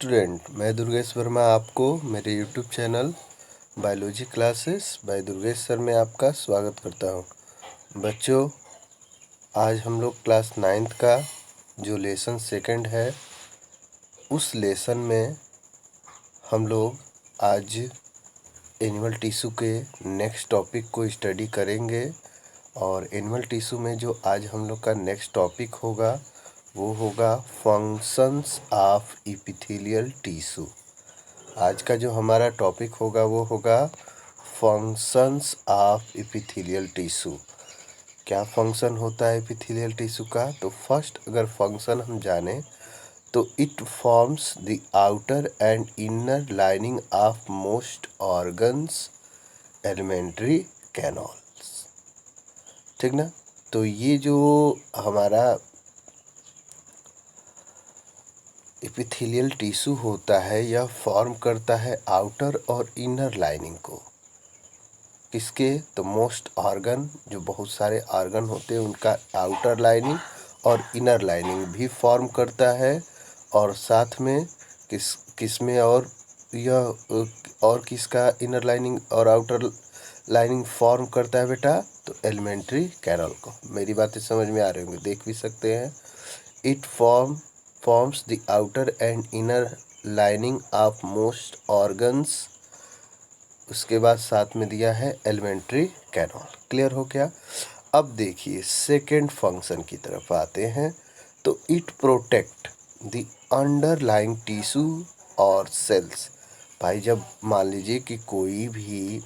Student, मैं दुर्गेश वर्मा आपको मेरे YouTube channel biology classes bye Durgesh sir में आपका स्वागत करता हूं। बच्चों, आज हम लोग क्लास 9th का जो लेसन सेकंड है उस लेसन में हम लोग आज एनिमल टिश्यू के नेक्स्ट टॉपिक को स्टडी करेंगे। और एनिमल टिश्यू में जो आज हम लोग का नेक्स्ट टॉपिक होगा वो होगा फंक्शंस ऑफ एपिथेलियल टिश्यू। आज का जो हमारा टॉपिक होगा वो होगा फंक्शंस ऑफ एपिथेलियल टिश्यू। क्या फंक्शन होता है एपिथेलियल टिश्यू का? तो फर्स्ट अगर फंक्शन हम जाने तो it forms the outer and inner lining of most organs alimentary canals. ठीक ना? तो ये जो हमारा एपिथेलियल टिश्यू होता है यह फॉर्म करता है आउटर और इनर लाइनिंग को। किसके? तो मोस्ट ऑर्गन, जो बहुत सारे ऑर्गन होते हैं उनका आउटर लाइनिंग और इनर लाइनिंग भी फॉर्म करता है। और साथ में किस में और यह और किसका इनर लाइनिंग और आउटर लाइनिंग फॉर्म करता है बेटा? तो एलिमेंट्री कैनल को। मेरी बातें समझ में आ रही होंगी, देख भी सकते हैं। It forms the outer and inner lining of most organs। उसके बाद साथ में दिया है एलिमेंट्री कैनल। क्लियर हो गया? अब देखिए सेकेंड फंक्शन की तरफ आते हैं। तो it protect the underlying tissue और सेल्स। भाई, जब मान लीजिए कि कोई भी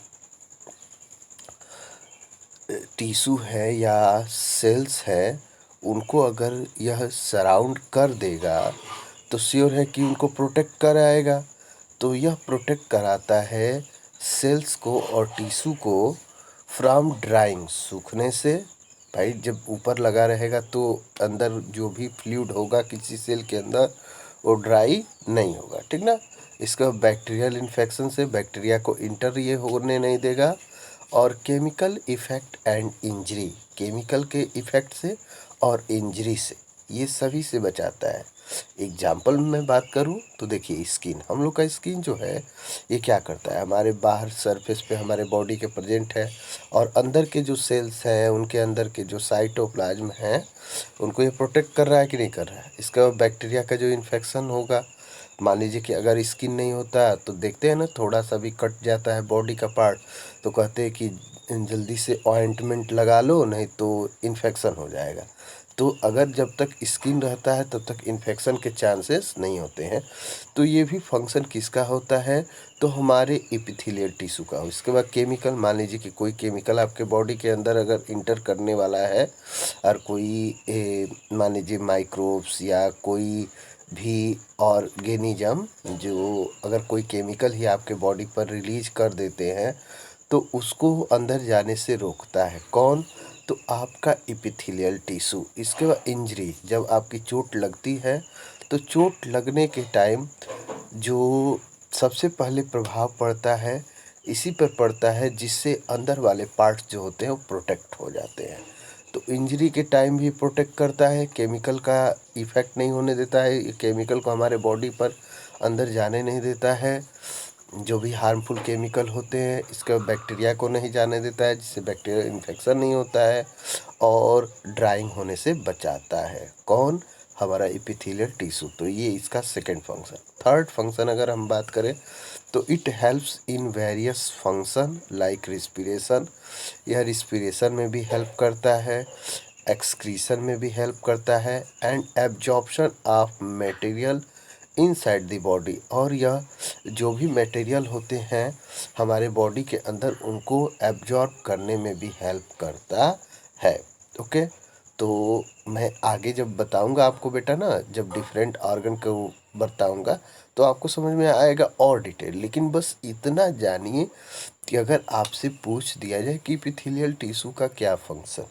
टिश्यू है या सेल्स है, उनको अगर यह सराउंड कर देगा तो श्योर है कि उनको प्रोटेक्ट कराएगा। तो यह प्रोटेक्ट कराता है सेल्स को और टिश्यू को फ्रॉम ड्राइंग, सूखने से। भाई, जब ऊपर लगा रहेगा तो अंदर जो भी फ्लूइड होगा किसी सेल के अंदर वो ड्राई नहीं होगा। ठीक ना? इसका बैक्टीरियल इन्फेक्शन से बैक्टीरिया को इंटर ये होने नहीं देगा। और chemical effect and injury, chemical के इफ़ेक्ट से और इंजरी से, ये सभी से बचाता है। एग्जाम्पल में बात करूँ तो देखिए स्किन, हम लोग का स्किन जो है ये क्या करता है? हमारे बाहर सरफेस पे हमारे बॉडी के प्रेजेंट है और अंदर के जो सेल्स हैं उनके अंदर के जो साइटोप्लाज्म हैं उनको ये प्रोटेक्ट कर रहा है कि नहीं कर रहा है? इसका बैक्टीरिया का जो इन्फेक्शन होगा, मान लीजिए कि अगर स्किन नहीं होता तो देखते हैं ना, थोड़ा सा भी कट जाता है बॉडी का पार्ट तो कहते हैं कि जल्दी से ऑइंटमेंट लगा लो नहीं तो इन्फेक्शन हो जाएगा। तो अगर जब तक स्किन रहता है तब तक इन्फेक्शन के चांसेस नहीं होते हैं। तो ये भी फंक्शन किसका होता है? तो हमारे एपिथेलियल टिश्यू का। इसके बाद केमिकल, मान लीजिए कि कोई केमिकल आपके बॉडी के अंदर अगर इंटर करने वाला है और कोई मान लीजिए माइक्रोब्स या कोई भी ऑर्गेनिज्म, जो अगर कोई केमिकल ही आपके बॉडी पर रिलीज कर देते हैं तो उसको अंदर जाने से रोकता है कौन? तो आपका एपिथेलियल टिश्यू। इसके बाद इंजरी, जब आपकी चोट लगती है तो चोट लगने के टाइम जो सबसे पहले प्रभाव पड़ता है इसी पर पड़ता है, जिससे अंदर वाले पार्ट्स जो होते हैं वो प्रोटेक्ट हो जाते हैं। तो इंजरी के टाइम भी प्रोटेक्ट करता है, केमिकल का इफ़ेक्ट नहीं होने देता है, केमिकल को हमारे बॉडी पर अंदर जाने नहीं देता है। जो भी हार्मफुल केमिकल होते हैं इसका बैक्टीरिया को नहीं जाने देता है, जिससे बैक्टीरिया इन्फेक्शन नहीं होता है और ड्राइंग होने से बचाता है। कौन? हमारा एपिथेलियल टिश्यू। तो ये इसका सेकंड फंक्शन। थर्ड फंक्शन अगर हम बात करें तो it helps in various function like respiration. यह रिस्पिरेशन में भी हेल्प करता है, एक्सक्रीशन में भी हेल्प करता है and absorption of material inside the body. और यह जो भी मटेरियल होते हैं हमारे बॉडी के अंदर उनको एब्जॉर्ब करने में भी हेल्प करता है। ओके, तो मैं आगे जब बताऊंगा आपको बेटा ना, जब डिफरेंट ऑर्गन को बताऊंगा तो आपको समझ में आएगा और डिटेल। लेकिन बस इतना जानिए कि अगर आपसे पूछ दिया जाए कि एपिथेलियल टिश्यू का क्या फंक्शन,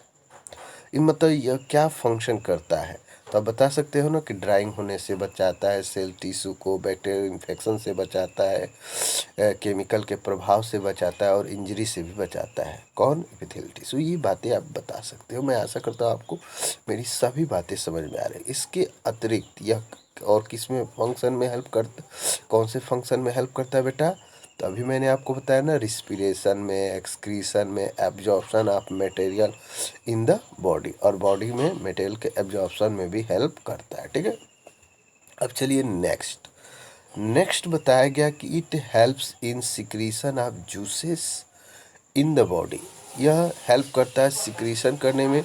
ये मतलब यह क्या फंक्शन करता है, तो आप बता सकते हो ना कि ड्राइंग होने से बचाता है सेल टिश्यू को, बैक्टीरियल इन्फेक्शन से बचाता है, केमिकल के प्रभाव से बचाता है और इंजरी से भी बचाता है। कौन? Epithelial tissue. ये बातें आप बता सकते हो। मैं आशा करता हूँ आपको मेरी सभी बातें समझ में आ रही है। इसके अतिरिक्त यह और किस में फंक्शन में हेल्प करता, कौन से फंक्शन में हेल्प करता है बेटा? तो अभी मैंने आपको बताया ना, रिस्पिरेशन में, एक्सक्रीशन में, absorption of material in the body, और बॉडी में मटेरियल के एब्जॉर्प्शन में भी हेल्प करता है। ठीक है, अब चलिए नेक्स्ट बताया गया कि it helps in secretion of juices in the body. यह हेल्प करता है सिक्रीशन करने में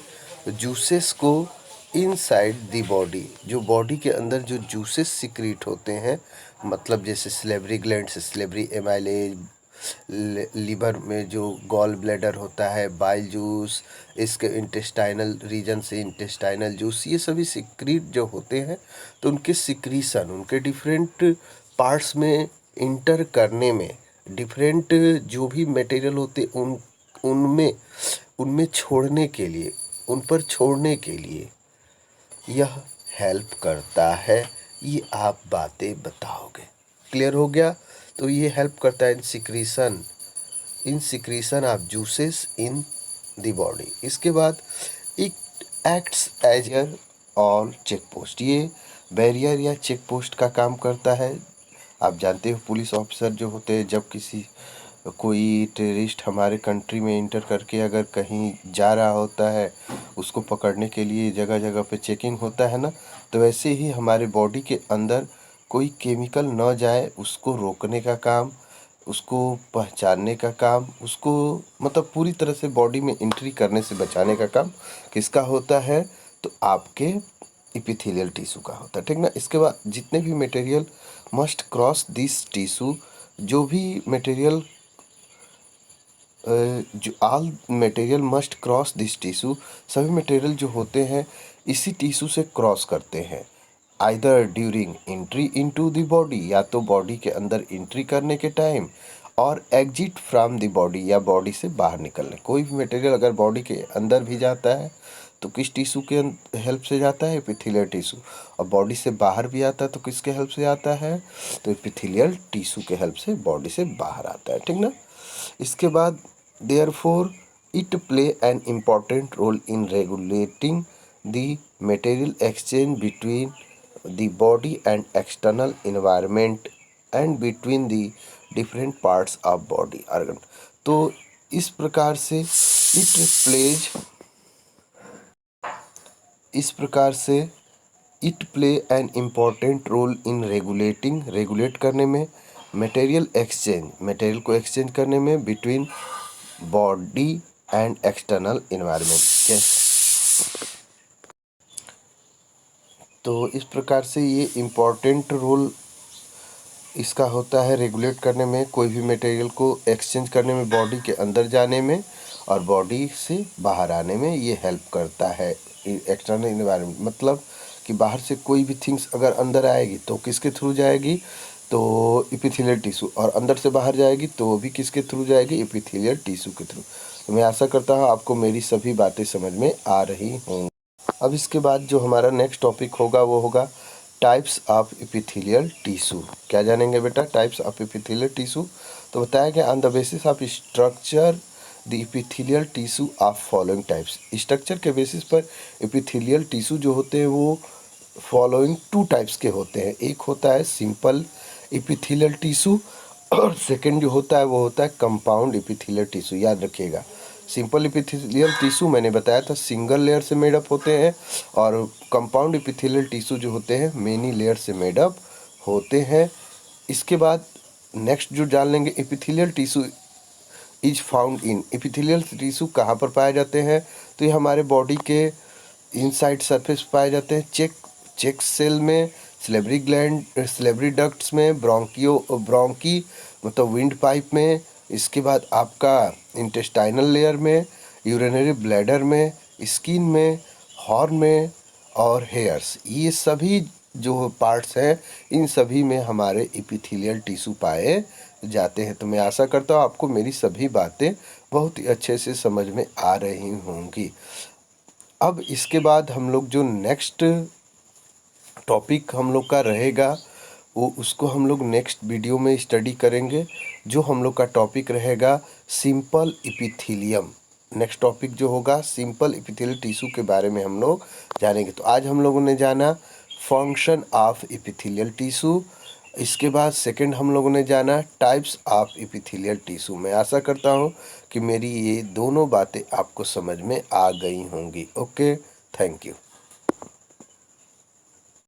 जूसेस को इनसाइड द बॉडी। जो बॉडी के अंदर जो जूसेस सिक्रीट होते हैं, मतलब जैसे सिलेब्री ग्लैंड से सिलेब्री एमाइलेज, लीवर में जो गॉल ब्लैडर होता है बाइल जूस, इसके इंटेस्टाइनल रीजन से इंटेस्टाइनल जूस, ये सभी सिक्रीट जो होते हैं, तो उनके सिक्रीशन, उनके डिफरेंट पार्ट्स में इंटर करने में, डिफरेंट जो भी मटेरियल होते उनमें उनमें छोड़ने के लिए, उन पर छोड़ने के लिए यह हेल्प करता है। ये आप बातें बताओगे, क्लियर हो गया? तो ये हेल्प करता है in secretion of juices in the body. इसके बाद it acts as all check post. ये बैरियर या चेक पोस्ट का काम करता है। आप जानते हो पुलिस ऑफिसर जो होते हैं, जब कोई टेररिस्ट हमारे कंट्री में इंटर करके अगर कहीं जा रहा होता है, उसको पकड़ने के लिए जगह जगह पे चेकिंग होता है ना, तो वैसे ही हमारे बॉडी के अंदर कोई केमिकल न जाए, उसको रोकने का काम, उसको पहचानने का काम, उसको मतलब पूरी तरह से बॉडी में एंट्री करने से बचाने का काम किसका होता है? तो आपके इपिथेलियल टिश्यू का होता है। ठीक ना? इसके बाद जितने भी material must cross this tissue, जो भी मटेरियल जो all material must cross this tissue, सभी मटेरियल जो होते हैं इसी टिश्यू से क्रॉस करते हैं। Either during entry into the body, या तो बॉडी के अंदर एंट्री करने के टाइम, और एग्जिट फ्रॉम द बॉडी, या बॉडी से बाहर निकलने। कोई भी मटेरियल अगर बॉडी के अंदर भी जाता है तो किस टिश्यू के हेल्प से जाता है? Epithelial tissue. और बॉडी से बाहर भी आता है तो किसके हेल्प से आता है? तो एपिथेलियल टिश्यू के हेल्प से बॉडी से बाहर आता है। ठीक ना? इसके बाद therefore it play an important role in regulating the material exchange between the body and external environment and between the different parts of body organ। तो इस प्रकार से it play an important role in regulate करने में, material को exchange करने में between body and external environment. तो इस प्रकार से ये इम्पॉर्टेंट रोल इसका होता है रेगुलेट करने में, कोई भी मटेरियल को एक्सचेंज करने में, बॉडी के अंदर जाने में और बॉडी से बाहर आने में ये हेल्प करता है। एक्सटर्नल इन्वायरमेंट मतलब कि बाहर से कोई भी थिंग्स अगर अंदर आएगी तो किसके थ्रू जाएगी? तो एपिथेलियल टिश्यू। और अंदर से बाहर जाएगी तो वो भी किसके थ्रू जाएगी? एपिथेलियल टिश्यू के थ्रू। तो मैं आशा करता हूँ आपको मेरी सभी बातें समझ में आ रही हों। अब इसके बाद जो हमारा नेक्स्ट टॉपिक होगा वो होगा टाइप्स ऑफ एपिथेलियल टिश्यू। क्या जानेंगे बेटा? Types of epithelial tissue. तो बताया गया on the basis of structure the epithelial tissue of following types. Structure के बेसिस पर एपिथेलियल टिश्यू जो होते हैं वो फॉलोइंग 2 टाइप्स के होते हैं। एक होता है सिंपल एपिथेलियल टिश्यू और सेकंड जो होता है वो होता है कंपाउंड एपिथेलियल टिश्यू। याद रखिएगा, सिंपल एपिथेलियल टिश्यू मैंने बताया था सिंगल लेयर से मेड अप होते हैं, और कंपाउंड एपिथेलियल टिश्यू जो होते हैं मेनी लेयर से मेड अप होते हैं। इसके बाद नेक्स्ट जो जान लेंगे, epithelial tissue is found in. Epithelial tissue कहाँ पर पाए जाते हैं? तो ये हमारे बॉडी के इनसाइड सरफेस पाए जाते हैं। चेक सेल में, सिलेब्री ग्लैंड, सिलेब्री डक्ट्स में, ब्रोंकी मतलब विंड पाइप में, इसके बाद आपका इंटेस्टाइनल लेयर में, यूरिनरी ब्लैडर में, स्किन में, हॉर्न में और हेयर्स। ये सभी जो पार्ट्स हैं इन सभी में हमारे एपिथेलियल टिश्यू पाए जाते हैं। तो मैं आशा करता हूँ आपको मेरी सभी बातें बहुत ही अच्छे से समझ में आ रही होंगी। अब इसके बाद हम लोग जो नेक्स्ट टॉपिक हम लोग का रहेगा वो उसको हम लोग नेक्स्ट वीडियो में स्टडी करेंगे। जो हम लोग का टॉपिक रहेगा सिंपल एपिथेलियम। नेक्स्ट टॉपिक जो होगा सिंपल एपिथेलियल टिश्यू के बारे में हम लोग जानेंगे। तो आज हम लोगों ने जाना फंक्शन ऑफ एपिथेलियल टिश्यू। इसके बाद सेकंड हम लोगों ने जाना टाइप्स ऑफ एपिथेलियल टिश्यू। मैं आशा करता हूँ कि मेरी ये दोनों बातें आपको समझ में आ गई होंगी। Okay, thank you.